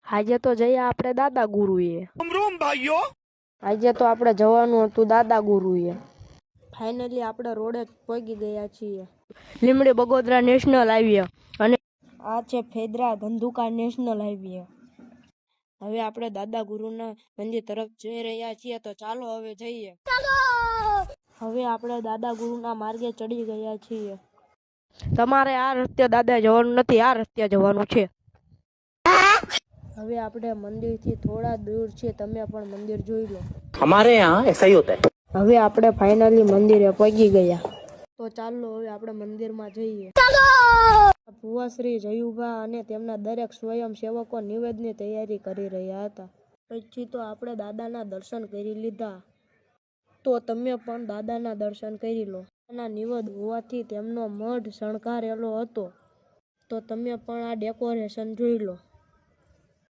આજે તો જઈએ આપણે દાદા ગુરુએ. આજે તો આપણે જવાનું હતું દાદા ગુરુએ. ફાઇનલી આપણે રોડે પહોંચી ગયા છીએ. લીમડી બગોદરા નેશનલ હાઈવે અને આ છે ફેદરા ધંધુકા નેશનલ હાઈવે. હવે આપણે દાદા ગુરુના મંદિર તરફ જઈ રહ્યા છીએ, તો ચાલો હવે જઈએ. હવે આપણે દાદા ગુરુના માર્ગે ચડી ગયા છીએ. તમારે આ રસ્તે દાદા જવાનું નથી, આ રસ્તે જવાનું છે. હવે આપણે મંદિરથી થોડા દૂર છે, તમે પણ મંદિર જોઈ લો. हमारे यहाँ ऐसा ही होता है. હવે આપણે ફાઇનલી મંદિરે પહોંચી ગયા. તો ચાલો હવે આપણે મંદિરમાં જઈએ. ભુવાશ્રી જયુભા અને તેમના દરેક સ્વયંસેવકો નિવેદનની તૈયારી કરી રહ્યા હતા. પછી તો આપણે દાદાના દર્શન કરી લીધા. તો તમે પણ દાદાના દર્શન કરી લો. દાદાના નિવેદ હોવાથી તેમનો મઢ શણગારેલો હતો. તો તમે પણ આ ડેકોરેશન જોઈ લો.